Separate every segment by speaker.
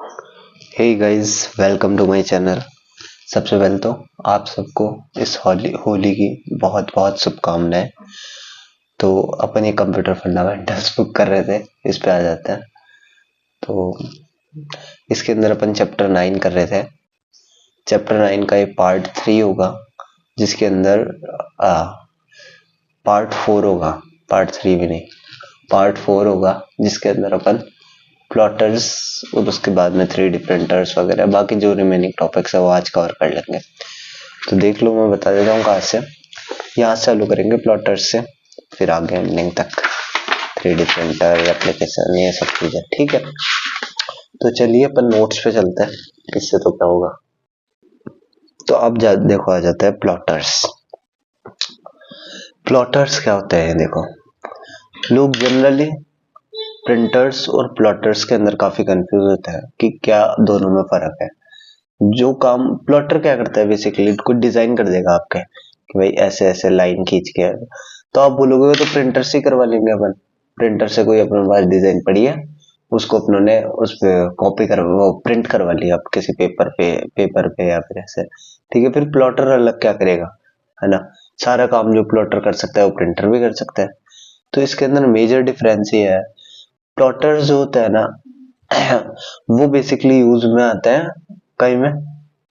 Speaker 1: Hey guys, welcome to my channel. सबसे पहले तो आप सबको इस होली होली की बहुत बहुत शुभकामनाएं। तो अपन ये कंप्यूटर फंडामेंटल्स बुक कर रहे थे, इस पे आ जाते हैं। तो इसके अंदर अपन चैप्टर 9 कर रहे थे। चैप्टर 9 का ये पार्ट 3 होगा, जिसके अंदर पार्ट 4 होगा। पार्ट 3 भी नहीं, पार्ट 4 होगा, जिसके अंदर अपन प्लॉटर्स और उसके बाद में 3D प्रिंटर्स वगैरह बाकी जो रिमेनिंग टॉपिक्स है वो आज कवर कर लेंगे। तो देख लो, मैं बता देता हूँ कहाँ से। यहाँ से चालू करेंगे प्लॉटर्स से, फिर आगे एंडिंग तक 3D प्रिंटर एप्लीकेशन ये सब चीजें, ठीक है। तो चलिए अपन नोट्स पे चलते हैं, इससे तो क्या होगा। तो अब देखो, आ जाता है प्लॉटर्स। प्लॉटर्स क्या होते हैं देखो। लोग जनरली प्रिंटर्स और प्लॉटर्स के अंदर काफी कंफ्यूज होते हैं कि क्या दोनों में फर्क है। जो काम प्लॉटर क्या करता है, बेसिकली कुछ डिजाइन कर देगा आपके कि भाई ऐसे ऐसे लाइन खींच के, तो आप बोलोगे तो प्रिंटर से करवा लेंगे अपन। प्रिंटर से कोई अपने पास डिजाइन पड़ी है, उसको अपनों ने उस पे कॉपी कर वो प्रिंट करवा लिया आप किसी पेपर पे या फिर ऐसे, ठीक है। फिर प्लॉटर अलग क्या करेगा, है ना। सारा काम जो प्लॉटर कर सकता है वो प्रिंटर भी कर सकता है। तो इसके अंदर मेजर डिफरेंस ये है, प्लॉटर जो होता है ना वो बेसिकली यूज में आता है कहीं में,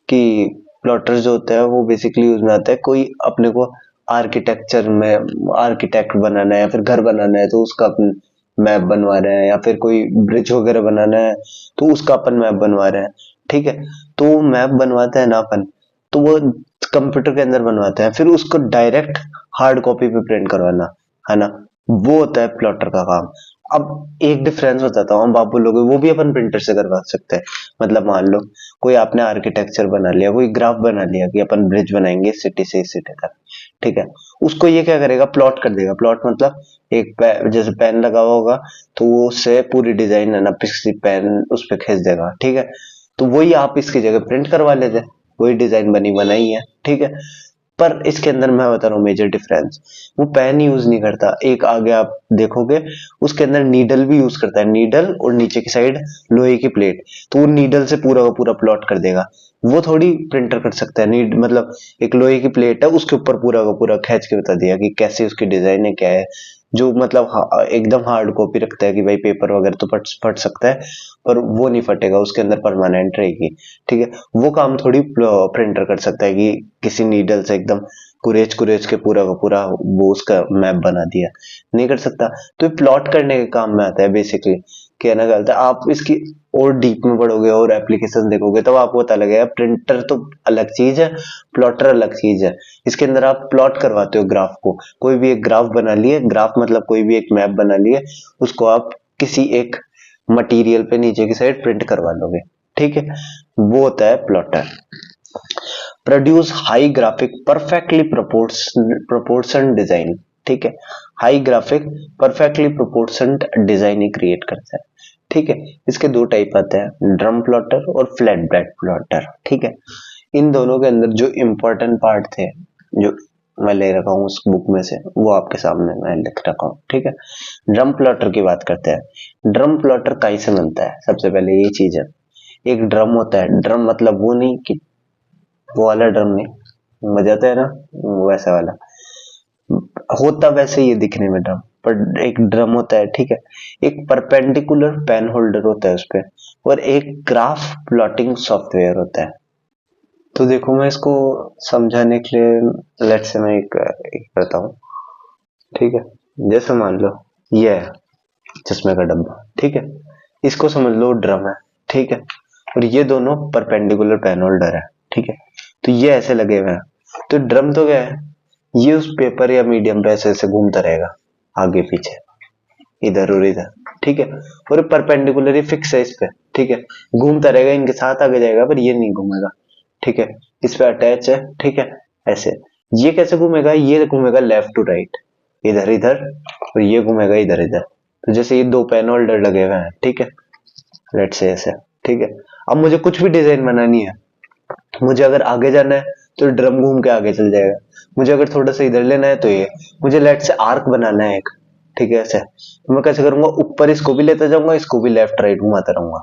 Speaker 1: कि प्लॉटर जो होता है वो बेसिकली यूज में आता है कोई अपने को आर्किटेक्चर में आर्किटेक्ट बनाना है या फिर घर बनाना है तो उसका अपन मैप बनवा रहे हैं, या फिर कोई ब्रिज वगैरह बनाना है तो उसका अपन मैप बनवा रहे हैं, ठीक है। तो मैप बनवाते हैं ना अपन, तो वो कंप्यूटर के अंदर बनवाते हैं, फिर उसको डायरेक्ट हार्ड कॉपी पे प्रिंट करवाना, है ना। वो होता है प्लॉटर का काम। अब एक डिफरेंस बताता हूँ, आप बोलोगे वो भी अपन प्रिंटर से करवा सकते हैं। मतलब मान लो कोई आपने आर्किटेक्चर बना लिया, कोई ग्राफ बना लिया कि अपन ब्रिज बनाएंगे सिटी से इस सिटी तक, ठीक है। उसको ये क्या करेगा, प्लॉट कर देगा। प्लॉट मतलब जैसे पेन लगा हुआ होगा तो वो उससे पूरी डिजाइन है ना पिक्सी पेन उस पर खींच देगा, ठीक है। तो वही आप इसकी जगह प्रिंट करवा लेते, वही डिजाइन बनी बनाई है, ठीक है। पर इसके अंदर मैं बता रहा हूँ मेजर डिफरेंस, वो पेन यूज नहीं करता। एक आगे आप देखोगे उसके अंदर नीडल भी यूज करता है, नीडल और नीचे की साइड लोहे की प्लेट, तो वो नीडल से पूरा का पूरा प्लॉट कर देगा। वो थोड़ी प्रिंटर कर सकता है, नीड मतलब एक लोहे की प्लेट है उसके ऊपर पूरा का पूरा खींच के बता दिया कि कैसे उसकी डिजाइन है क्या है। जो मतलब एकदम हार्ड कॉपी रखता है कि भाई पेपर वगैरह तो फट सकता है, पर वो नहीं फटेगा, उसके अंदर परमानेंट रहेगी, ठीक है। वो काम थोड़ी प्रिंटर कर सकता है कि किसी नीडल से एकदम कुरेच कुरेच के पूरा का पूरा वो उसका मैप बना दिया, नहीं कर सकता। तो ये प्लॉट करने के काम में आता है बेसिकली। कहना गलत है, आप इसकी और डीप में पढ़ोगे और एप्लीकेशन देखोगे तब आपको पता लगेगा प्रिंटर तो अलग चीज है, प्लॉटर अलग चीज है। इसके अंदर आप प्लॉट करवाते हो ग्राफ को, कोई भी एक ग्राफ बना लिए, ग्राफ मतलब कोई भी एक मैप बना लिए, उसको आप किसी एक मटेरियल पे नीचे की साइड प्रिंट करवा लोगे, ठीक है। वो होता है plotter. Produce high graphic perfectly proportion design, ठीक है। High graphic perfectly proportion design ही क्रिएट करता है, ठीक है। इसके दो टाइप आते हैं, ड्रम प्लॉटर और फ्लैट ब्रेड प्लॉटर, ठीक है। इन दोनों के अंदर जो इंपॉर्टेंट पार्ट थे, जो मैं ले रखा हूँ उस बुक में से, वो आपके सामने मैं लिख रखा हूँ, ठीक है। ड्रम प्लॉटर की बात करते हैं। ड्रम प्लॉटर काई से बनता है, सबसे पहले ये चीज है। एक ड्रम होता है, ड्रम मतलब वो नहीं कि वो वाला ड्रम नहीं, बजाते है ना वैसा वाला, होता वैसे ही दिखने में ड्रम, पर एक ड्रम होता है, ठीक है। एक परपेंडिकुलर पेन होल्डर होता है उसपे, और एक ग्राफ प्लॉटिंग सॉफ्टवेयर होता है। तो देखो, मैं इसको समझाने के लिए लेट से मैं एक करता हूँ, ठीक है। जैसे मान लो ये है चश्मे का डब्बा, ठीक है। इसको समझ लो ड्रम है, ठीक है। और ये दोनों परपेंडिकुलर पेन होल्डर है, ठीक है। तो ये ऐसे लगे हुए हैं, तो ड्रम तो क्या है, ये उस पेपर या मीडियम पे ऐसे ऐसे घूमता रहेगा, आगे पीछे इधर और इधर, ठीक है। और परपेंडिकुलर ही फिक्स है इस पे, ठीक है। घूमता रहेगा, इनके साथ आगे जाएगा पर ये नहीं घूमेगा, ठीक है। इस पे अटैच है, ठीक है। ऐसे ये कैसे घूमेगा, ये घूमेगा लेफ्ट टू राइट, इधर इधर, और ये घूमेगा इधर इधर। तो जैसे ये दो पेन होल्डर लगे हुए हैं, ठीक है, लेट से ऐसे, ठीक है। अब मुझे कुछ भी डिजाइन बनानी है, मुझे अगर आगे जाना है तो ड्रम घूम के आगे चल जाएगा, मुझे अगर थोड़ा सा इधर लेना है तो ये, मुझे लेट से आर्क बनाना है एक, ठीक है। ऐसे तो मैं कैसे करूंगा, ऊपर इसको भी लेता जाऊंगा, इसको भी लेफ्ट राइट घुमाता रहूंगा,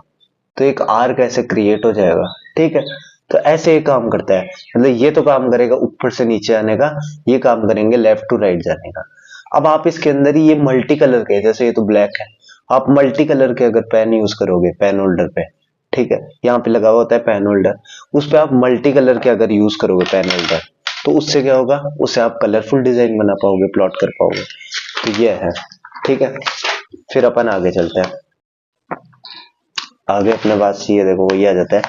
Speaker 1: तो एक आर्क ऐसे क्रिएट हो जाएगा। ठीक है, तो ऐसे ये काम करता है, मतलब ये तो काम करेगा ऊपर से नीचे आने का, ये काम करेंगे लेफ्ट टू राइट जाने का। अब आप इसके अंदर ही ये मल्टी कलर के, जैसे ये तो ब्लैक है, आप मल्टी कलर के अगर पेन यूज करोगे पेन होल्डर पे, ठीक है, यहाँ पे लगा हुआ होता है पेन होल्डर, उस पे आप मल्टी कलर के अगर यूज करोगे पेन होल्डर, तो उससे क्या होगा, उससे आप कलरफुल डिजाइन बना पाओगे, प्लॉट कर पाओगे। तो ये है। ठीक है, फिर अपन आगे चलते हैं। आगे अपने पास ये देखो वही आ जाता है,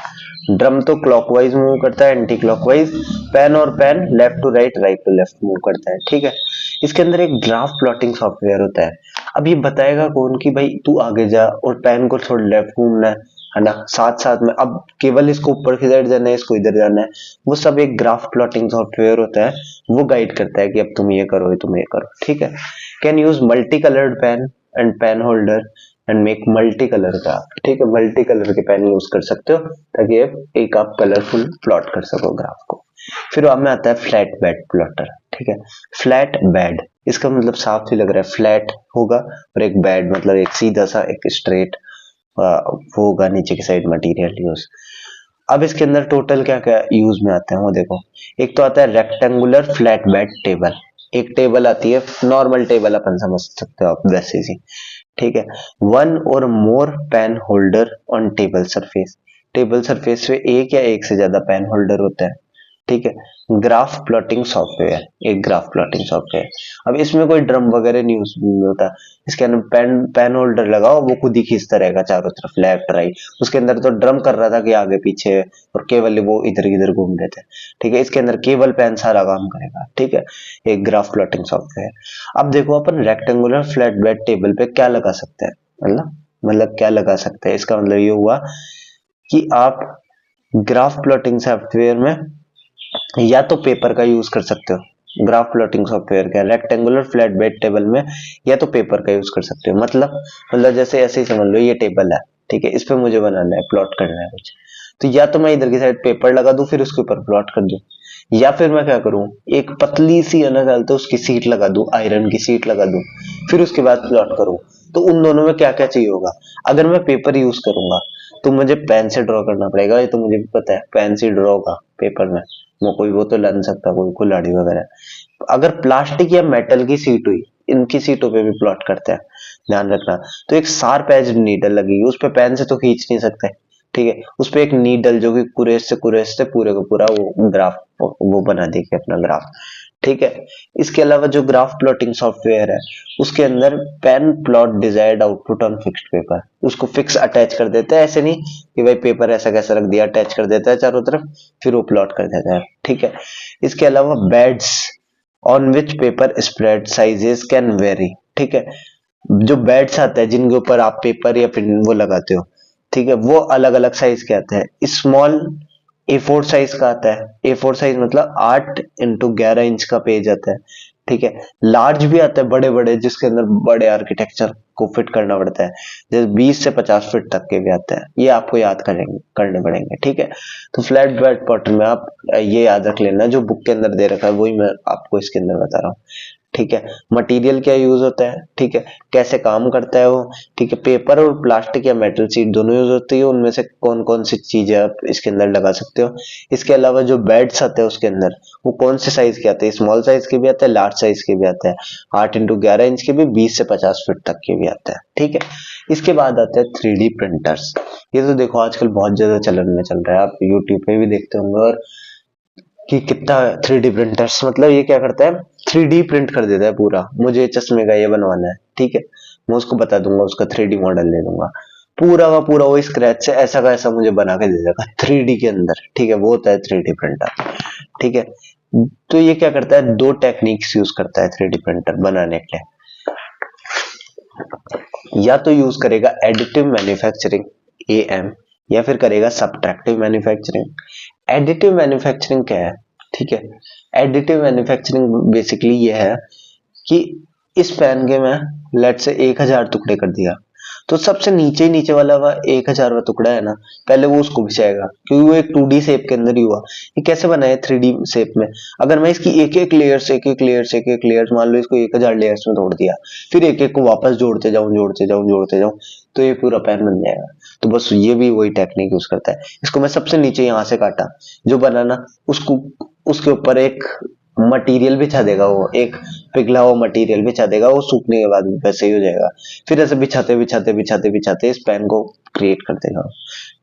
Speaker 1: ड्रम तो क्लॉकवाइज मूव करता है, एंटी क्लॉकवाइज, पेन और pen left to right, right to left move करता है। ठीक है, इसके अंदर एक ग्राफ प्लॉटिंग सॉफ्टवेयर होता है। अब ये बताएगा कौन कि भाई तू आगे जा और पेन को थोड़ा लेफ्ट घूमना है ना, साथ साथ में अब केवल इसको ऊपर की साइड जाना है, इसको इधर जाना है, वो सब एक ग्राफ प्लॉटिंग सॉफ्टवेयर होता है, वो गाइड करता है कि अब तुम ये करो, तुम ये करो। ठीक है, can use multi coloured pen and pen holder and make multi colour का। ठीक है, मल्टी कलर के पेन यूज कर सकते हो ताकि एक आप कलरफुल प्लॉट कर सको ग्राफ को। फिर अब में आता है फ्लैट बेड प्लॉटर। ठीक है, फ्लैट बेड, इसका मतलब साफ ही लग रहा है, फ्लैट होगा और एक बेड मतलब एक सीधा सा एक स्ट्रेट वो होगा, नीचे की साइड मटेरियल यूज। अब इसके अंदर टोटल क्या क्या यूज में आते हैं वो देखो। एक तो आता है रेक्टेंगुलर फ्लैट बेड टेबल, एक टेबल आती है, नॉर्मल टेबल अपन समझ सकते हो आप वैसे ही। ठीक है, वन और मोर pen holder on table surface, table surface पे एक या एक से ज्यादा पेन होल्डर होता है। ठीक है, ग्राफ प्लॉटिंग सॉफ्टवेयर, एक ग्राफ प्लॉटिंग सॉफ्टवेयर। अब इसमें कोई ड्रम वगैरह नहीं होता, इसके अंदर पेन पेन होल्डर लगाओ, वो खुद ही खींचता रहेगा चारों तरफ लेफ्ट राइट। उसके अंदर तो ड्रम कर रहा था कि आगे पीछे, और केवल वो इधर इधर घूम रहे थे। ठीक है, इसके अंदर केवल पेन सारा काम करेगा। ठीक है, एक ग्राफ प्लॉटिंग सॉफ्टवेयर। अब देखो अपन रेक्टेंगुलर फ्लैट बेड टेबल पे क्या लगा सकते हैं, मतलब क्या लगा सकते हैं, इसका मतलब ये हुआ कि आप ग्राफ प्लॉटिंग सॉफ्टवेयर में या तो पेपर का यूज कर सकते हो। ग्राफ प्लॉटिंग सॉफ्टवेयर क्या, रेक्टेंगुलर फ्लैट बेड टेबल में या तो पेपर का यूज कर सकते हो। मतलब जैसे ऐसे ही समझ लो, ये टेबल है, ठीक है, इस पे मुझे बनाना है, प्लॉट करना है कुछ, तो या तो मैं इधर की साइड पेपर लगा दूं, फिर उसके ऊपर प्लॉट कर दूं, या फिर मैं क्या करूं, एक पतली सी है ना डालते उसकी सीट लगा दूं, आयरन की सीट लगा दूं, फिर उसके बाद प्लॉट करूं। तो उन दोनों में क्या क्या चाहिए होगा। अगर मैं पेपर यूज करूंगा तो मुझे पेन से ड्रॉ करना पड़ेगा, ये तो मुझे भी पता है, पेन से ड्रॉ होगा पेपर में, वो कोई वो तो ला सकता, कोई कुल्हाड़ी वगैरह। अगर प्लास्टिक या मेटल की सीट हुई, इनकी सीटों पे भी प्लॉट करते हैं, ध्यान रखना। तो एक शार्प एज नीडल लगेगी उस पे, पेन से तो खींच नहीं सकते। ठीक है, उस पे एक नीडल जो कि कुरेस से पूरे को पूरा वो ग्राफ वो बना देगी अपना ग्राफ। ठीक है, इसके अलावा जो ग्राफ प्लॉटिंग सॉफ्टवेयर है उसके अंदर pen plot desired output on fixed paper, उसको फिक्स अटैच कर देते हैं, ऐसे नहीं कि भाई पेपर ऐसा कैसा रख दिया, अटैच कर देता है चारों तरफ, फिर वो प्लॉट कर देता है। ठीक है, इसके अलावा beds on which paper spread sizes can very. ठीक है, जो बेड्स आते हैं जिनके ऊपर आप पेपर या पेन वो लगाते हो, ठीक है, वो अलग अलग साइज के आते हैं। स्मॉल A4 साइज का आता है, A4 साइज मतलब 8x11 इंच का पेज आता है। ठीक है, लार्ज भी आता है, बड़े बड़े जिसके अंदर बड़े आर्किटेक्चर को फिट करना पड़ता है, जैसे 20 से 50 फीट तक के भी आते हैं, ये आपको याद करने पड़ेंगे। ठीक है, तो फ्लैट बेड पॉटर में आप ये याद रख लेना, जो बुक के अंदर दे रखा है वही मैं आपको इसके अंदर बता रहा हूँ। ठीक है, मटेरियल क्या यूज होता है, ठीक है, कैसे काम करता है वो, ठीक है, पेपर और प्लास्टिक या मेटल शीट दोनों यूज होती है, उनमें से कौन कौन सी चीजें आप इसके अंदर लगा सकते हो। इसके अलावा जो बेड्स आते हैं उसके अंदर वो कौन से साइज के आते हैं, स्मॉल साइज के भी आते हैं, लार्ज साइज के भी आते हैं, 8x11 इंच के भी, 20 से 50 फीट तक के भी आते हैं। ठीक है, इसके बाद आते हैं 3D प्रिंटर्स। ये तो देखो आजकल बहुत ज्यादा चलन में चल रहा है, आप यूट्यूब पे भी देखते होंगे, और कि कितना 3D प्रिंटर्स, मतलब ये क्या करता है, 3D प्रिंट कर देता है पूरा। मुझे चश्मे का ये बनवाना है, ठीक है, मैं उसको बता दूंगा, उसका 3D मॉडल ले दूंगा, पूरा का पूरा वो स्क्रैच से ऐसा का ऐसा मुझे बना के दे देगा 3D के अंदर। ठीक है, वो होता है 3D प्रिंटर। ठीक है, तो ये क्या करता है, दो टेक्निक्स यूज करता है 3D प्रिंटर बनाने के लिए। या तो यूज करेगा एडिटिव मैन्युफैक्चरिंग AM, या फिर करेगा सब्ट्रैक्टिव मैन्युफैक्चरिंग। एडिटिव मैन्युफैक्चरिंग क्या है, ठीक है, एडिटिव मैन्युफैक्चरिंग बेसिकली ये है कि इस पेन के मैं लेट से 1000 टुकड़े कर दिया, तो सबसे नीचे ही नीचे वाला 1000वां टुकड़ा है ना, पहले वो उसको बिछाएगा क्योंकि वो एक 2D शेप के अंदर ही हुआ। ये कैसे बना है 3D शेप में? अगर मैं इसकी एक एक लेयर्स मान लो इसको 1000 लेयर्स में तोड़ दिया, फिर एक एक को वापस जोड़ते जाऊं तो ये पूरा पैन बन जाएगा। तो बस ये भी वही टेक्निक यूज करता है। इसको मैं सबसे नीचे यहाँ से काटा, जो बनाना उसको उसके ऊपर एक मटेरियल बिछा देगा, वो एक पिघला हुआ मटेरियल बिछा देगा, वो सूखने के बाद वैसे ही हो जाएगा। फिर ऐसे बिछाते इस पैन को क्रिएट कर देगा।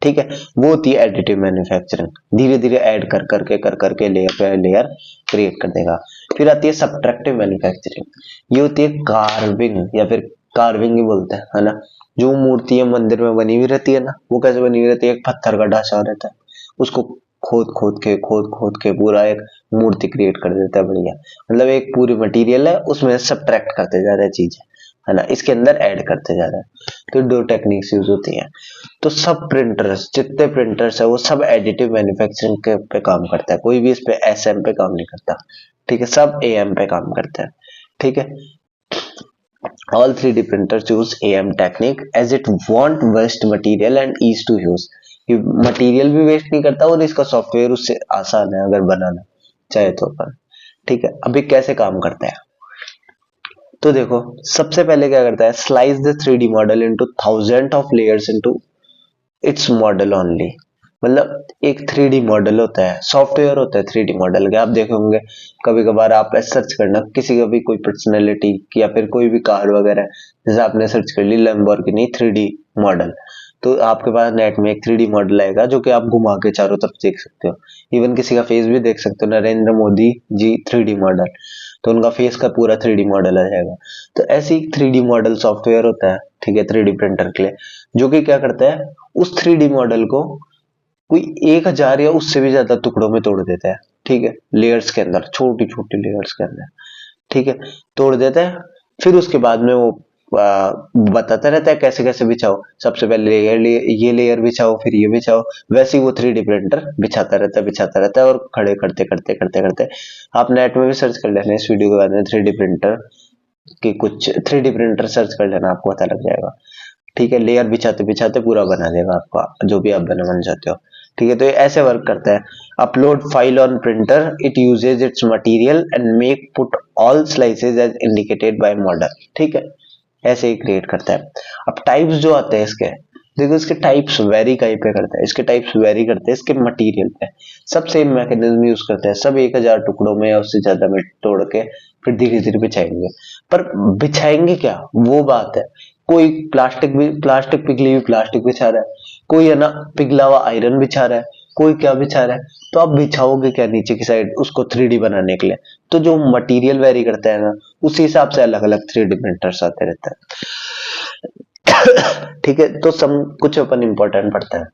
Speaker 1: ठीक है, वो होती है एडिटिव मैन्युफैक्चरिंग। धीरे धीरे ऐड कर करके लेयर पे लेयर क्रिएट कर देगा। फिर आती है सब्ट्रैक्टिव मैन्युफैक्चरिंग। ये होती है कार्विंग, या फिर कार्विंग ही बोलते हैं, है ना। जो मूर्तियां मंदिर में बनी हुई रहती है ना, वो कैसे बनी हुई रहती है? एक पत्थर का ढांचा रहता है, उसको खोद के पूरा एक मूर्ति क्रिएट कर देता है। बढ़िया, मतलब एक पूरी मटेरियल है, उसमें सब्ट्रैक्ट करते जा रहे हैं चीजें, है ना, इसके अंदर ऐड करते जा रहे हैं। तो दो टेक्निक्स यूज होती हैं। तो सब प्रिंटर्स, जितने प्रिंटर्स है वो सब एडिटिव मैन्युफैक्चरिंग के पे काम करता है। कोई भी इस पे एसएम पे काम नहीं करता। ठीक है, सब एएम पे काम करते हैं। ठीक है, all 3D printers use AM technique as it won't waste material and ease to use। ये मटेरियल भी वेस्ट नहीं करता और इसका सॉफ्टवेयर उससे आसान है अगर बनाना चाहे तो पर। ठीक है, अभी कैसे काम करता है? तो देखो, सबसे पहले क्या करता है, slice the 3D model into thousand of layers into its model only. मतलब एक 3D मॉडल होता है, सॉफ्टवेयर होता है 3D मॉडल के। आप देखे होंगे कभी कभार, आप सर्च करना किसी का भी कोई पर्सनैलिटी या फिर कोई भी कार वगैरह, जैसे आपने सर्च कर ली लैम्बोर्गिनी 3D मॉडल, तो आपके पास नेट में एक 3D मॉडल आएगा जो कि आप घुमा के चारों तरफ देख सकते हो। इवन किसी का फेस भी देख सकते हो, नरेंद्र मोदी जी 3D मॉडल, तो उनका फेस का पूरा 3D मॉडल आ जाएगा। तो ऐसी 3D मॉडल सॉफ्टवेयर होता है, ठीक है, 3D प्रिंटर के लिए, जो कि क्या करता है, उस 3D मॉडल को कोई 1000 या उससे भी ज्यादा टुकड़ों में तोड़ देता है। ठीक है, लेयर्स के अंदर, छोटी छोटी लेयर्स के अंदर, ठीक है, तोड़ देता है। फिर उसके बाद में वो बताता रहता है कैसे कैसे बिछाओ। सबसे पहले ये लेयर बिछाओ, फिर ये बिछाओ। वैसे ही वो 3D प्रिंटर बिछाता रहता है और खड़े करते करते आप नेट में भी सर्च कर लेना इस वीडियो के बाद में 3D प्रिंटर की, कुछ 3D प्रिंटर सर्च कर लेना, आपको पता लग जाएगा। ठीक है, लेयर बिछाते बिछाते पूरा बना देगा आपका जो भी आप बनाना चाहते हो। ठीक है, तो ये ऐसे वर्क करता है। Upload file on printer, it uses its material and make put all slices as indicated by model. ठीक है, ऐसे ही क्रिएट करता है। अब टाइप्स जो आते हैं इसके, देखो इसके टाइप्स वेरी कहीं पे करता है, इसके टाइप्स वेरी करते हैं इसके मटेरियल पे। सब सेम मैकेनिज्म यूज करते हैं, सब 1000 टुकड़ों में या उससे ज्यादा में तोड़ के फिर धीरे धीरे बिछाएंगे। पर बिछाएंगे क्या, वो बात है। कोई प्लास्टिक पिघली हुई प्लास्टिक बिछा रहा है, कोई है ना पिघला हुआ आयरन बिछा रहा है, कोई क्या बिछा रहा है। तो आप बिछाओगे क्या नीचे की साइड उसको 3D बनाने के लिए? तो जो मटेरियल वेरी करता है ना, उसी हिसाब से अलग अलग 3D प्रिंटर्स आते रहते हैं। ठीक है, तो सब कुछ अपन इंपॉर्टेंट पढ़ता है।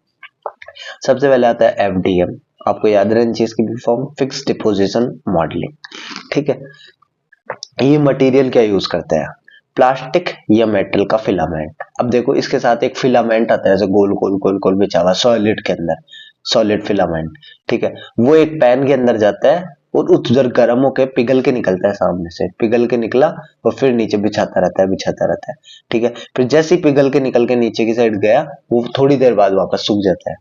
Speaker 1: सबसे पहले आता है FDM, आपको याद रहनी चाहिए इसकी फॉर्म, फिक्स डिपोजिशन मॉडलिंग। ठीक है, ये मटेरियल क्या यूज करता है, प्लास्टिक या मेटल का फिलामेंट। अब देखो इसके साथ एक फिलामेंट आता है, जैसे गोल गोल गोल गोल बिछा हुआ सॉलिड के अंदर, सॉलिड फिलामेंट। ठीक है, वो एक पैन के अंदर जाता है और उधर गर्म होकर पिघल के निकलता है, सामने से पिघल के निकला और फिर नीचे बिछाता रहता है। ठीक है, फिर जैसे ही पिघल के निकल के नीचे की साइड गया, वो थोड़ी देर बाद वापस सूख जाता है।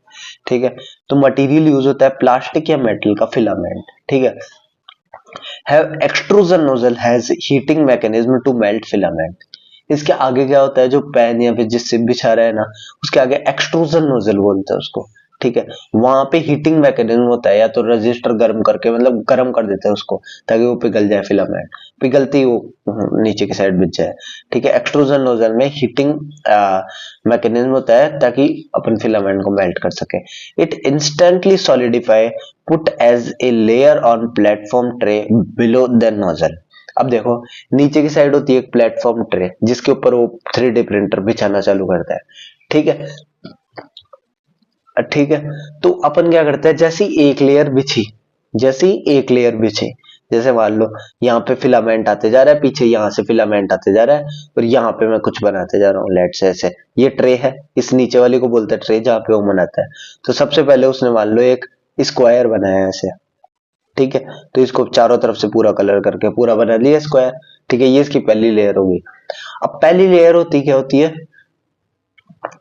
Speaker 1: ठीक है, तो मटेरियल यूज होता है प्लास्टिक या मेटल का फिलामेंट। ठीक है, have extrusion nozzle has heating mechanism to melt filament। इसके आगे क्या होता है, जो पैन या फिर जिससे बिछा रहा है ना, उसके आगे एक्सट्रूजन नोजल बोलते हैं उसको। ठीक है, वहां पे हीटिंग मैकेनिज्म होता है, या तो रजिस्टर गर्म करके, मतलब गर्म कर देते हैं उसको ताकि वो पिघल जाए फिलामेंट, पिघलती ही वो नीचे की साइड बिछ जाए। ठीक है, एक्सट्रूजन नोजल में हीटिंग मैकेनिज्म होता है ताकि अपन फिलामेंट को मेल्ट कर सके। It instantly solidify put as a layer on platform tray below the nozzle. अब देखो नीचे की साइड होती है एक प्लेटफॉर्म ट्रे, जिसके ऊपर वो 3D प्रिंटर बिछाना चालू करता है। ठीक है, ठीक है, तो अपन क्या करते हैं, जैसी एक लेयर बिछी, जैसे मान लो यहाँ पे फिलामेंट आते जा रहा है, पीछे यहाँ से फिलामेंट आते जा रहा है, और यहाँ पे मैं कुछ बनाते जा रहा हूँ। लेट से ऐसे ये ट्रे है, इस नीचे वाले को बोलते हैं ट्रे, जहाँ पे वो बनाता है। तो सबसे पहले उसने मान लो एक स्क्वायर बनाया ऐसे। ठीक है, तो इसको चारों तरफ से पूरा कलर करके पूरा बना लिया स्क्वायर। ठीक है, ये इसकी पहली लेयर होगी। अब पहली लेयर क्या होती है,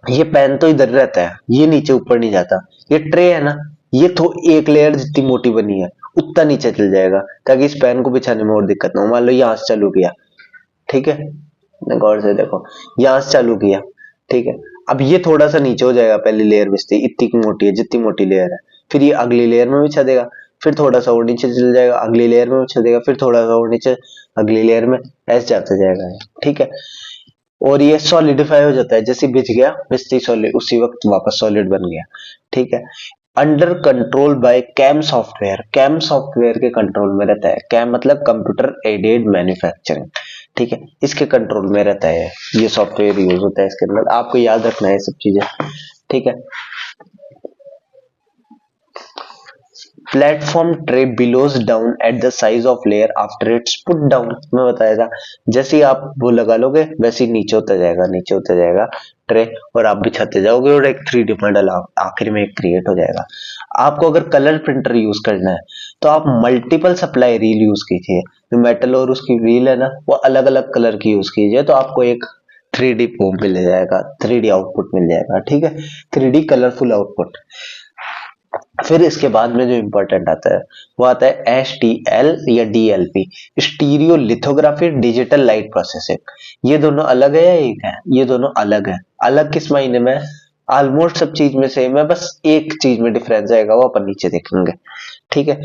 Speaker 1: ये पेन तो इधर रहता है, ये नीचे ऊपर नहीं जाता। ये ट्रे है ना, ये तो एक लेयर जितनी मोटी बनी है उतना नीचे चल जाएगा, ताकि इस पेन को बिछाने में और दिक्कत ना हो। मान लो यहाँ से चालू किया, ठीक है, गौर से देखो, यहाँ से चालू किया, ठीक है, अब ये थोड़ा सा नीचे हो जाएगा, पहली लेयर बिछती इतनी मोटी है, जितनी मोटी लेयर है, फिर ये अगली लेयर में बिछा देगा, फिर थोड़ा सा और नीचे चल जाएगा, अगली लेयर में बिछा देगा, फिर थोड़ा सा और नीचे, अगली लेयर में, ऐसे जाता जाएगा, ठीक है। और ये सॉलिडिफाई हो जाता है, जैसे बिछ गया, बिछते सॉलिड उसी वक्त वापस सॉलिड बन गया, ठीक है। Under control by CAM software, CAM software के कंट्रोल में रहता है। कैम मतलब कंप्यूटर एडेड मैन्युफैक्चरिंग, ठीक है, इसके कंट्रोल में रहता है, ये सॉफ्टवेयर यूज होता है इसके अंदर, आपको याद रखना है सब चीजें, ठीक है। Platform tray bellows down at the size of layer after it's put down, मैं बताया था, जैसे ही आप वो लगा लोगे वैसे ही नीचे होता जाएगा, नीचे होता जाएगा ट्रे, और आप बिछाते जाओगे और एक 3D मॉडल आखिर में एक क्रिएट हो जाएगा। आपको अगर कलर प्रिंटर यूज करना है तो आप मल्टीपल सप्लाई रील यूज कीजिए, जो मेटल और उसकी रील है ना वो अलग अलग कलर की यूज कीजिए, तो आपको एक 3D फॉर्म मिल जाएगा, 3D आउटपुट मिल जाएगा, ठीक है, 3D कलरफुल आउटपुट। फिर इसके बाद में जो इंपॉर्टेंट आता है वो आता है STL या DLP, stereo lithography digital light processing. ये दोनों अलग है या एक है? ये दोनों अलग है। अलग किस मायने में? ऑलमोस्ट सब चीज में सेम है, बस एक चीज में डिफरेंस आएगा, वो अपन नीचे देखेंगे, ठीक है।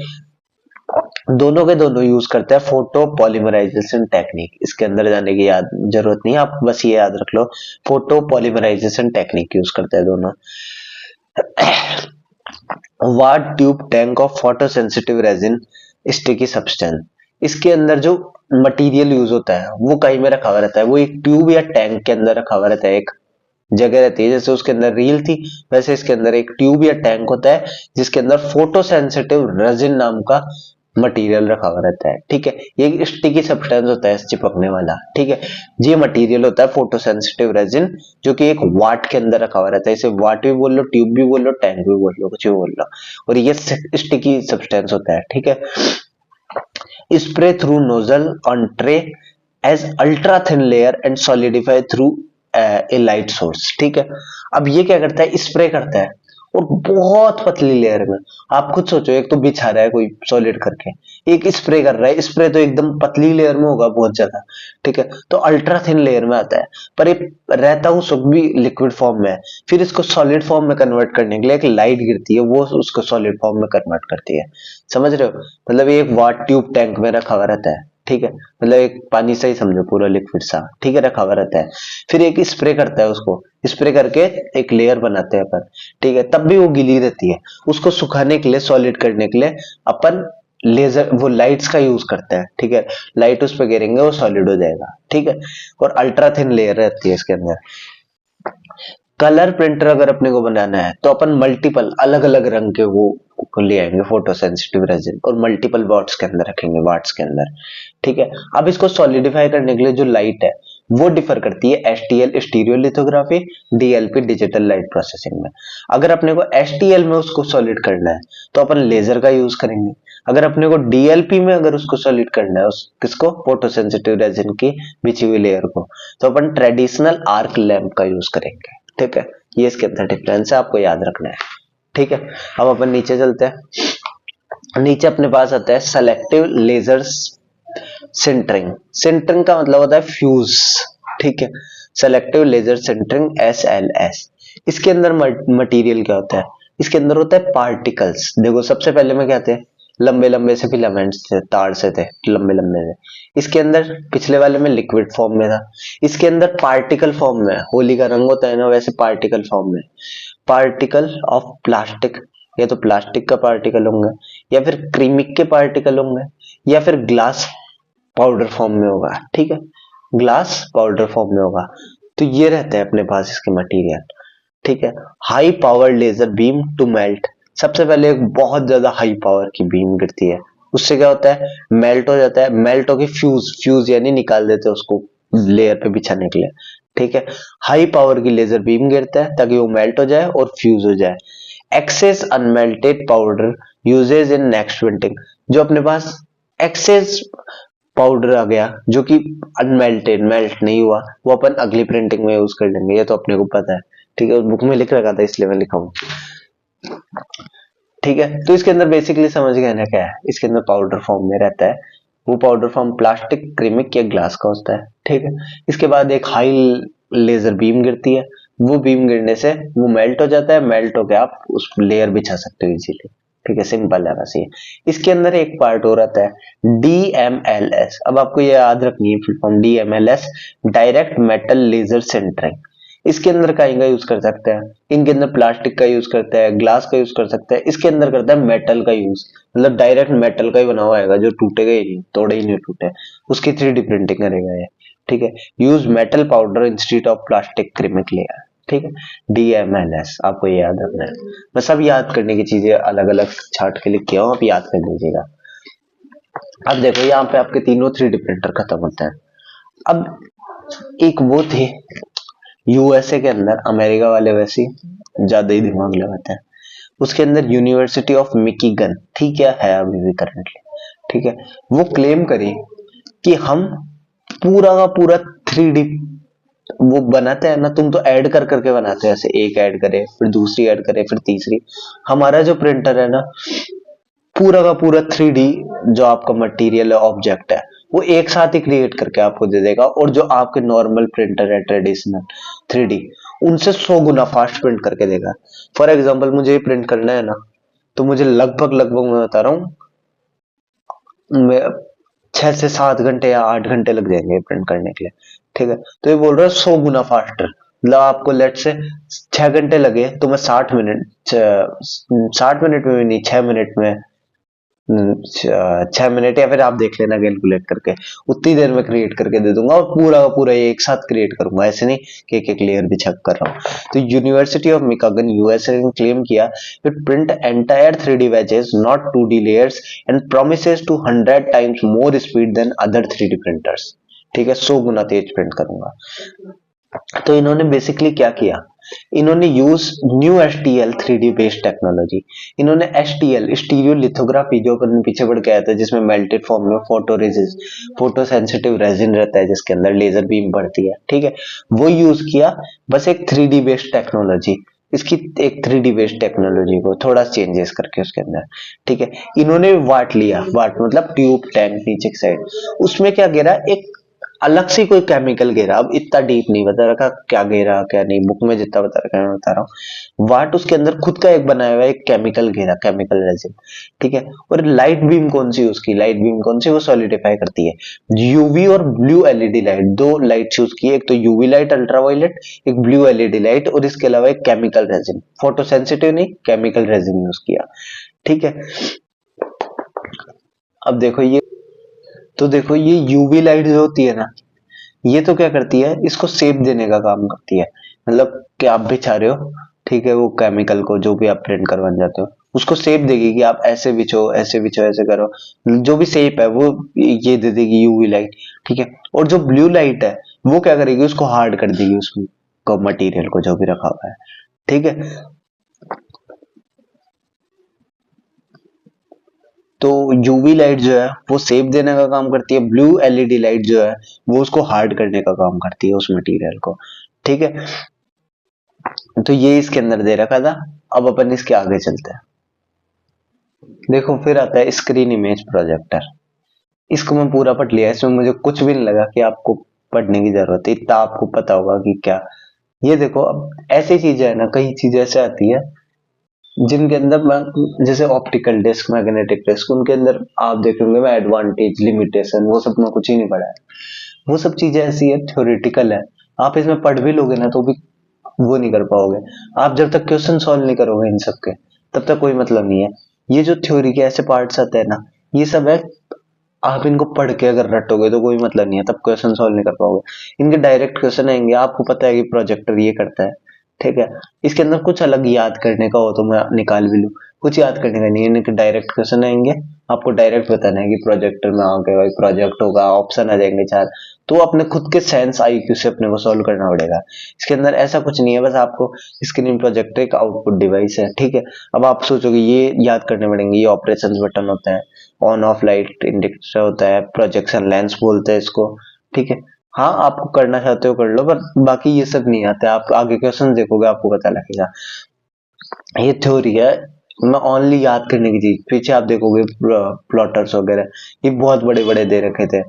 Speaker 1: दोनों के दोनों यूज करते हैं फोटो पॉलीमराइजेशन टेक्निक, इसके अंदर जाने की जरूरत नहीं है, आप बस ये याद रख लो, फोटो पॉलीमराइजेशन टेक्निक यूज करते हैं दोनों। Vat tube tank of photo sensitive resin sticky substance, इसके अंदर जो मटेरियल यूज होता है वो कहीं में रखा हुआ रहता है, वो एक ट्यूब या टैंक के अंदर रखा हुआ रहता है, एक जगह रहती है, जैसे उसके अंदर रील थी वैसे इसके अंदर एक ट्यूब या टैंक होता है जिसके अंदर फोटो सेंसिटिव रेजिन नाम का मटेरियल रखा हुआ रहता है, ठीक है। ये स्टिकी सब्सटेंस होता है चिपकने वाला, ठीक है। ये मटेरियल होता है फोटो सेंसिटिव रेजिन, जो कि एक वाट के अंदर रखा हुआ रहता है, इसे वाट भी बोल लो, ट्यूब भी बोल लो, टैंक भी बोल लो, कुछ भी बोल लो, और ये स्टिकी सब्सटेंस होता है, ठीक है। Spray through nozzle on tray as ultra thin layer and solidify through a light source, ठीक है। अब ये क्या करता है, स्प्रे करता है और बहुत पतली लेयर में, आप खुद सोचो, एक तो बिछा रहा है कोई सॉलिड करके, एक स्प्रे कर रहा है, स्प्रे तो एकदम पतली लेयर में होगा बहुत ज्यादा, ठीक है, तो अल्ट्रा थिन लेयर में आता है, पर ये रहता उस वक्त भी लिक्विड फॉर्म में है, फिर इसको सॉलिड फॉर्म में कन्वर्ट करने के लिए एक लाइट गिरती है, वो उसको सॉलिड फॉर्म में कन्वर्ट करती है, समझ रहे हो, मतलब ये एक वाट ट्यूब टैंक में रखा हुआ रहता है, ठीक है, मतलब एक पानी से ही समझो, पूरा लिक्विड सा, ठीक है, रखा हुआ रहता है, फिर एक स्प्रे करता है, उसको स्प्रे करके एक लेयर बनाते हैं अपन, ठीक है, तब भी वो गीली रहती है, उसको सुखाने के लिए, सॉलिड करने के लिए अपन लेजर वो लाइट्स का यूज करते हैं, ठीक है, लाइट उस पर गिरेंगे वो सॉलिड हो जाएगा, ठीक है, और अल्ट्रा थिन लेयर रहती है इसके अंदर। कलर प्रिंटर अगर अपने को बनाना है तो अपन मल्टीपल अलग अलग रंग के वो को ले आएंगे फोटो सेंसिटिव रेजिन, और मल्टीपल वाट्स के अंदर रखेंगे, वाट्स के अंदर, ठीक है। अब इसको सॉलिडिफाई करने के लिए जो लाइट है वो डिफर करती है STL stereo lithography, DLP digital light processing में। अगर अपने को STL में उसको सॉलिड करना है तो अपन लेजर का यूज करेंगे, अगर अपने को DLP में अगर उसको सॉलिड करना है, उस किसको, फोटो सेंसिटिव रेजिन की बिछी हुई लेयर को, तो अपन ट्रेडिशनल आर्क लैंप का यूज करेंगे, ठीक है। ये इसके अंदर डिफरेंस है, आपको याद रखना है, ठीक है। अब अपन नीचे चलते हैं, नीचे अपने पास आता है सेलेक्टिव लेजर सिंटरिंग, सिंटरिंग का मतलब होता है फ्यूज, ठीक है, सेलेक्टिव लेजर सिंटरिंग SLS। इसके अंदर मटेरियल क्या होता है, इसके अंदर होता है पार्टिकल्स, देखो सबसे पहले में क्या थे, लंबे लंबे से फिलामेंट्स थे, तार से थे लंबे लंबे से, इसके अंदर पिछले वाले में लिक्विड फॉर्म में था, इसके अंदर पार्टिकल फॉर्म में, होली का रंग होता है ना वैसे पार्टिकल फॉर्म में, पार्टिकल ऑफ प्लास्टिक, या तो प्लास्टिक का पार्टिकल होंगे, या फिर क्रीमिक के पार्टिकल होंगे, या फिर ग्लास पाउडर फॉर्म में होगा, ठीक है, ग्लास पाउडर फॉर्म में होगा, तो ये रहते हैं अपने पास इसके मटेरियल, ठीक है। High power laser beam to melt, सबसे पहले एक बहुत ज्यादा हाई पावर की बीम गिरती है, उससे क्या होता है, मेल्ट हो जाता है, मेल्ट होकर फ्यूज, फ्यूज यानी निकाल देते हैं उसको लेयर पे बिछाने के लिए, ठीक है। हाई पावर की लेजर बीम गिरता है ताकि वो मेल्ट हो जाए और फ्यूज हो जाए। Excess unmelted powder uses in next printing, जो अपने पास एक्सेस पाउडर आ गया जो कि अनमेल्टेड, मेल्ट नहीं हुआ, वो अपन अगली प्रिंटिंग में यूज कर लेंगे, ये तो अपने को पता है, ठीक है, बुक में लिख रखा था इसलिए मैं लिखा हूँ। ठीक है, तो इसके अंदर बेसिकली समझ गए ना क्या है, इसके अंदर पाउडर फॉर्म में रहता है, वो पाउडर फॉर्म प्लास्टिक, क्रीमिक या ग्लास का होता है। ठीक है, इसके बाद एक हाई लेजर बीम गिरती है, वो बीम गिरने से वो मेल्ट हो जाता है, मेल्ट होकर आप उस लेयर बिछा सकते हो इजीली। ठीक है, सिंपल है बस ये। इसके अंदर एक पार्ट और आता है DMLS, अब आपको ये याद रखनी है full form, DMLS direct metal laser sintering. इसके अंदर काई का यूज कर सकते हैं, इनके अंदर प्लास्टिक का यूज करते हैं, ग्लास का यूज कर सकते हैं, इसके अंदर करता है मेटल का यूज, मतलब डायरेक्ट मेटल का ही बना हुआ आएगा जो टूटेगा ही नहीं, तोड़े ही नहीं टूटे, उसकी 3D प्रिंटिंग करेगा ये। ठीक है, use metal powder instead of plastic ceramic layer. ठीक है, DMLS आपको ये याद रखना है। मैं सब याद करने की चीजें अलग अलग छाट के लिख किया हूं, आप याद कर लीजिएगा। अब देखो यहाँ पे आपके तीनों 3D प्रिंटर खत्म होते हैं। अब एक वो थे USA के अंदर, अमेरिका वाले वैसे ही ज्यादा ही दिमाग लगाते हैं, उसके अंदर यूनिवर्सिटी ऑफ मिशिगन थी, क्या है अभी भी करंटली। ठीक है, वो क्लेम करी कि हम पूरा का पूरा 3D वो बनाते हैं ना, तुम तो ऐड कर करके बनाते हैं, ऐसे एक ऐड करे फिर दूसरी ऐड करे फिर तीसरी, हमारा जो प्रिंटर है ना पूरा का पूरा 3D जो आपका मटेरियल है, ऑब्जेक्ट है, वो एक साथ ही क्रिएट करके आपको दे देगा, और जो आपके नॉर्मल प्रिंटर है ट्रेडिशनल 3D उनसे 100 गुना फास्ट प्रिंट करके देगा। फॉर एग्जाम्पल मुझे ये प्रिंट करना है ना, तो मुझे लगभग मैं बता रहा हूँ, 6 से 7 घंटे या 8 घंटे लग जाएंगे प्रिंट करने के लिए। ठीक है, तो ये बोल रहा है 100 गुना फास्टर, मतलब आपको लेट से 6 घंटे लगे तो मैं 60 मिनट, 60 मिनट में भी नहीं, 6 मिनट में, 6 मिनट या फिर आप देख लेना कैलकुलेट करके, उतनी देर में क्रिएट करके दे दूंगा, और पूरा का पूरा एक साथ क्रिएट करूंगा, ऐसे नहीं कि एक एक लेयर भी चेक कर रहा हूँ। तो यूनिवर्सिटी ऑफ मिशिगन USA ने क्लेम किया it print entire 3D wedges not 2D layers and promises to 100 times more speed than other 3D printers। ठीक है, 100 गुना तेज प्रिंट करूंगा। तो इन्होंने बेसिकली क्या किया, इन्होंने use new STL 3D based technology. इन्होंने STL स्टीरियो लिथोग्राफी जो अपन पीछे पढ़ के आया था, जिसमें मेल्टेड फॉर्म में photo resist, photo sensitive resin रहता है जिसके अंदर लेजर बीम पड़ती है। ठीक है, वो यूज किया, बस एक 3D बेस्ड टेक्नोलॉजी, इसकी एक 3D बेस्ड टेक्नोलॉजी को थोड़ा चेंजेस करके उसके अंदर। ठीक है, इन्होंने वाट लिया, वाट मतलब ट्यूब टैंक नीचे की साइड, उसमें क्या गिरा, एक अलग से कोई केमिकल घेरा, अब इतना डीप नहीं बता रखा क्या घेरा क्या नहीं, बुक में जितना बता रखा है मैं बता रहा हूँ। वाट उसके अंदर खुद का एक बनाया हुआ है, एक केमिकल घेरा, केमिकल रेजिन। ठीक है, और लाइट बीम कौन सी उसकी, लाइट बीम कौन सी, वो सॉलिडिफाई करती है UV और ब्लू LED लाइट, दो लाइट यूज की है, एक तो UV लाइट अल्ट्रावायलेट, एक ब्लू LED लाइट, और इसके अलावा एक केमिकल रेजिन, फोटो सेंसिटिव नहीं, केमिकल रेजिन यूज किया। ठीक है, अब देखो ये, तो देखो ये UV लाइट जो होती है ना, ये तो क्या करती है, इसको शेप देने का काम करती है, मतलब कि आप भी चाह रहे हो, ठीक है, वो केमिकल को जो भी आप प्रिंट करवाने जाते हो उसको शेप देगी कि आप ऐसे बिछो ऐसे बिछो ऐसे करो, जो भी शेप है वो ये दे देगी UV लाइट। ठीक है, और जो ब्लू लाइट है वो क्या करेगी, उसको हार्ड कर देगी, उसमें को मटेरियल को जो भी रखा हुआ है। ठीक है, तो UV लाइट जो है वो शेप देने का काम करती है, ब्लू LED लाइट जो है वो उसको हार्ड करने का काम करती है उस मटेरियल को। ठीक है, तो ये इसके अंदर दे रखा था। अब अपन इसके आगे चलते हैं। देखो फिर आता है स्क्रीन इमेज प्रोजेक्टर। इसको मैं पूरा पढ़ लिया, इसमें मुझे कुछ भी नहीं लगा कि आपको पढ़ने की जरूरत है, इतना आपको पता होगा कि क्या। ये देखो, अब ऐसी चीजें है ना, कई चीजें ऐसे आती है जिनके अंदर जैसे ऑप्टिकल डिस्क, मैग्नेटिक डिस्क, उनके अंदर आप देखेंगे मैं एडवांटेज, लिमिटेशन, वो सब में कुछ ही नहीं पढ़ा है। वो सब चीजें ऐसी है, थ्योरेटिकल है, आप इसमें पढ़ भी लोगे ना तो भी वो नहीं कर पाओगे। आप जब तक क्वेश्चन सॉल्व नहीं करोगे इन सब के, तब तक कोई मतलब नहीं है। ये जो थ्योरी के ऐसे पार्ट्स आते हैं ना, ये सब है, आप इनको पढ़ के अगर रटोगे तो कोई मतलब नहीं है, तब क्वेश्चन सॉल्व नहीं कर पाओगे। इनके डायरेक्ट क्वेश्चन आएंगे, आपको पता है कि प्रोजेक्टर ये करता है। ठीक है, इसके अंदर कुछ अलग याद करने का हो तो मैं निकाल भी लूं, कुछ याद करने का नहीं है, इनके डायरेक्ट क्वेश्चन आएंगे, आपको डायरेक्ट बताना है कि प्रोजेक्टर में आगे भाई प्रोजेक्ट होगा, ऑप्शन आ जाएंगे 4, तो अपने खुद के सेंस IQ से अपने को सॉल्व करना पड़ेगा। इसके अंदर ऐसा कुछ नहीं है, बस आपको स्क्रीन प्रोजेक्टर एक आउटपुट डिवाइस है। ठीक है, अब आप सोचोगे ये याद करने पड़ेंगे, ये ऑपरेशन बटन होता है, ऑन ऑफ लाइट इंडिकेटर होता है, प्रोजेक्शन लेंस बोलते हैं इसको। ठीक है, हाँ, आपको करना चाहते हो कर लो, पर बाकी ये सब नहीं आता है। आप आगे क्वेश्चन देखोगे आपको पता लगेगा। ये थ्योरी है, मैं ओनली याद करने की चीज। पीछे आप देखोगे प्लॉटर्स वगैरह, ये बहुत बड़े बड़े दे रखे थे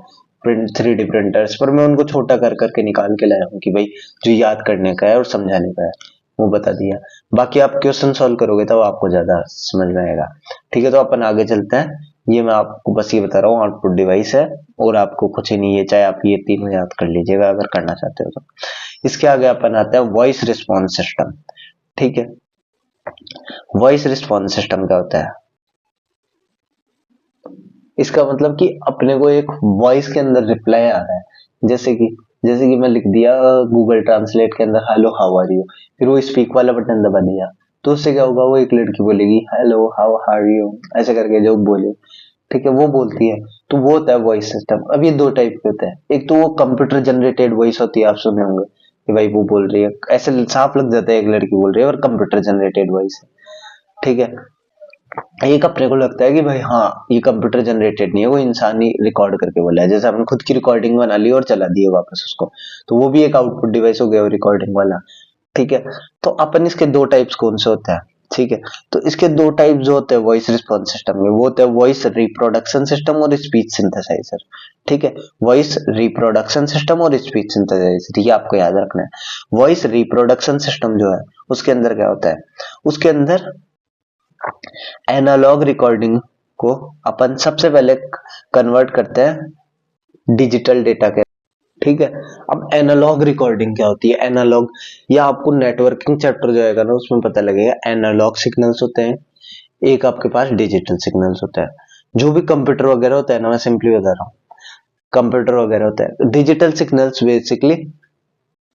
Speaker 1: प्रिंट 3D प्रिंटर्स, पर मैं उनको छोटा कर करके निकाल के लाया हूँ कि भाई जो याद करने का है और समझाने का है वो बता दिया। बाकी आप क्वेश्चन सॉल्व करोगे तब आपको ज्यादा समझ में आएगा। ठीक है, तो अपन आगे चलते हैं। ये मैं आपको बस ये बता रहा हूँ, आउटपुट डिवाइस है और आपको कुछ ही नहीं है, चाहे आप ये तीनों याद कर लीजिएगा अगर करना चाहते हो तो। इसके आगे अपन आता है वॉइस रिस्पॉन्स सिस्टम। ठीक है, वॉइस रिस्पॉन्स सिस्टम क्या होता है? इसका मतलब कि अपने को एक वॉइस के अंदर रिप्लाई आ रहा है, जैसे कि मैं लिख दिया गूगल ट्रांसलेट के अंदर हेलो हाउ आर यू, फिर वो स्पीक वाला बटन दबा दिया, तो उससे क्या होगा, वो एक लड़की बोलेगी हेलो हाउ आर यू, ऐसे करके जो बोले, ठीक है, वो बोलती है। तो वो होता है वॉइस सिस्टम। अब ये दो टाइप के होते हैं, एक तो वो कंप्यूटर जनरेटेड वॉइस होती है, आप सुने होंगे कि भाई वो बोल रही है, ऐसे साफ लग जाता है एक लड़की बोल रही है, और कंप्यूटर जनरेटेड वॉइस है। ठीक है, एक अपने को लगता है कि भाई हाँ ये कंप्यूटर जनरेटेड नहीं है, वो इंसान ही रिकॉर्ड करके बोला है, जैसे हमने खुद की रिकॉर्डिंग बना ली और चला दी है वापस उसको, तो वो भी एक आउटपुट डिवाइस हो गया रिकॉर्डिंग वाला। ठीक है, तो अपन इसके दो टाइप्स कौन से होते हैं? ठीक है, तो इसके दो टाइप जो होते हैं वॉइस रिस्पॉन्स सिस्टम में, वो होता है वॉइस रिप्रोडक्शन सिस्टम और स्पीच सिंथेसाइजर। ठीक है, वॉइस रिप्रोडक्शन सिस्टम और स्पीच सिंथेसाइजर, ये आपको याद रखना है। वॉइस रिप्रोडक्शन सिस्टम जो है उसके अंदर क्या होता है, उसके अंदर एनालॉग रिकॉर्डिंग को अपन सबसे पहले कन्वर्ट करते हैं डिजिटल डेटा के। ठीक है, अब एनालॉग रिकॉर्डिंग क्या होती है? एनालॉग, या आपको नेटवर्किंग चैप्टर जो आएगा ना उसमें पता लगेगा। एनालॉग सिग्नल्स होते हैं, एक आपके पास डिजिटल सिग्नल्स होता है। जो भी कंप्यूटर वगैरह होता है ना, मैं सिंपली बता रहा हूँ, कंप्यूटर वगैरह होता है, डिजिटल सिग्नल्स बेसिकली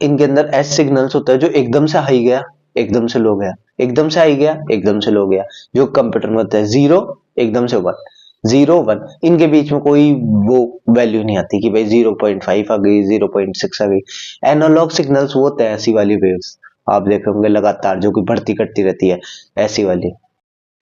Speaker 1: इनके अंदर एस सिग्नल्स होता है, जो एकदम से हाई गया, एकदम से लो गया, एकदम से हाई गया, एकदम से लो गया। जो कंप्यूटर में होता है जीरो, एकदम से वन, जीरो वन, इनके बीच में कोई वो वैल्यू नहीं आती कि भाई 0.5 आ गई, 0.6 आ गई। एनालॉग सिग्नल्स वो होते हैं ऐसी वाली वेव्स, आप देख होंगे लगातार जो कि बढ़ती करती रहती है, ऐसी वाली,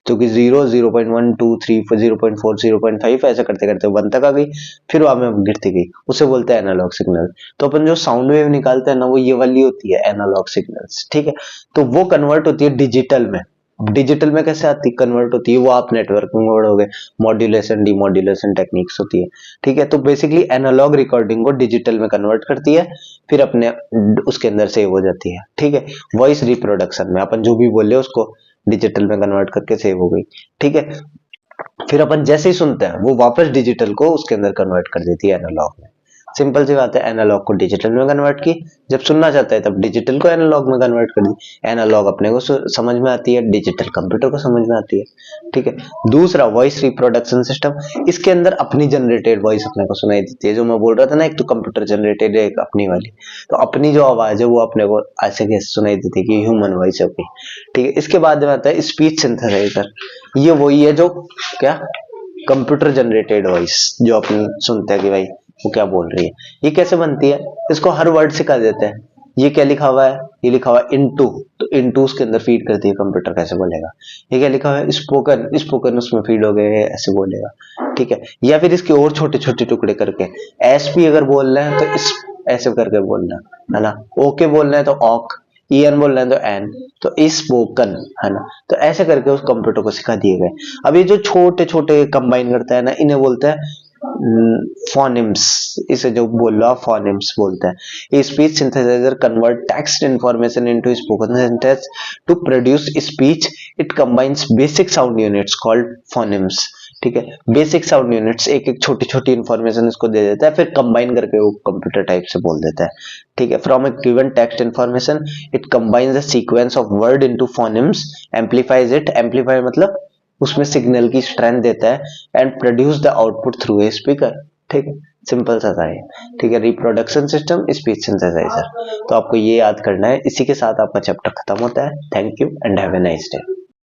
Speaker 1: जो कि 0, 0.1, 2, 3, 0.4, 0.5 ऐसा करते करते 1 तक आ गई, फिर वहां में गिरती गई, उसे बोलते हैं एनालॉग सिग्नल। तो अपन जो साउंड वेव निकालते हैं ना, वो ये वाली होती है एनालॉग सिग्नल्स। ठीक है, तो वो कन्वर्ट होती है डिजिटल में। डिजिटल में कैसे आती कन्वर्ट होती है, वो आप नेटवर्किंग में पढ़ोगे, मॉड्यूलेशन डिमॉड्यूलेशन टेक्निक्स होती है। ठीक है, तो बेसिकली एनालॉग रिकॉर्डिंग को डिजिटल में कन्वर्ट करती है, फिर अपने उसके अंदर सेव हो जाती है। ठीक है, वॉइस रिप्रोडक्शन में अपन जो भी बोले उसको डिजिटल में कन्वर्ट करके सेव हो गई। ठीक है, फिर अपन जैसे ही सुनते हैं वो वापस डिजिटल को उसके अंदर कन्वर्ट कर देती है एनालॉग में। सिंपल सी बात है, एनालॉग को डिजिटल में कन्वर्ट की, जब सुनना चाहता है तब डिजिटल को एनालॉग में कन्वर्ट कर दी। एनालॉग अपने को समझ में आती है, डिजिटल कंप्यूटर को समझ में आती है। ठीक है, दूसरा वॉइस रिप्रोडक्शन सिस्टम, इसके अंदर अपनी जनरेटेड वॉइस अपने को सुनाई देती है, जो मैं बोल रहा था ना, एक तो कंप्यूटर जनरेटेड है, एक अपनी वाली। तो अपनी जो आवाज है वो अपने को ऐसे कैसे सुनाई देती है कि ह्यूमन वॉइस है अपनी। ठीक है, इसके बाद में आता है स्पीच सिंथेसाइजर। ये वही है जो क्या, कंप्यूटर जनरेटेड वॉइस जो अपन सुनते हैं कि भाई वो क्या बोल रही है। ये कैसे बनती है, इसको हर वर्ड सिखा देते हैं। ये क्या लिखा हुआ है, ये लिखा हुआ है इनटू, तो इनटू उसके अंदर फीड करती है, कंप्यूटर कैसे बोलेगा। ये क्या लिखा हुआ है स्पोकन, स्पोकन उसमें फीड हो गए, ऐसे बोलेगा। ठीक है, या फिर इसके और छोटे छोटे टुकड़े करके, एस पी अगर बोल रहे हैं तो इस ऐसे करके बोलना है ना, ओके बोल रहे हैं तो ऑक, एन बोल रहे हैं तो एन, तो स्पोकन, है ना। तो ऐसे करके उस कंप्यूटर को सिखा दिए गए। अब ये जो छोटे छोटे कंबाइन करता है ना, इन्हें बोलते हैं फोनिम्स। इसे जो बोल रहा फोनिम्स बोलते हैं। Speech synthesiser convert text information into spoken sentence to produce speech. It combines basic sound units called phonemes. ठीक है, बेसिक साउंड यूनिट्स एक एक छोटी छोटी इंफॉर्मेशन इसको दे देता है, फिर कंबाइन करके वो कंप्यूटर टाइप से बोल देता है। ठीक है, from a given text information it combines the sequence of word into phonemes, amplifies it, amplify मतलब उसमें सिग्नल की स्ट्रेंथ देता है, and produce the output through a speaker. ठीक है, सिंपल सा था ये। ठीक है, रिप्रोडक्शन सिस्टम, स्पीच सिंथेसाइजर, तो आपको ये याद करना है। इसी के साथ आपका चैप्टर खत्म होता है। Thank you and have a nice day.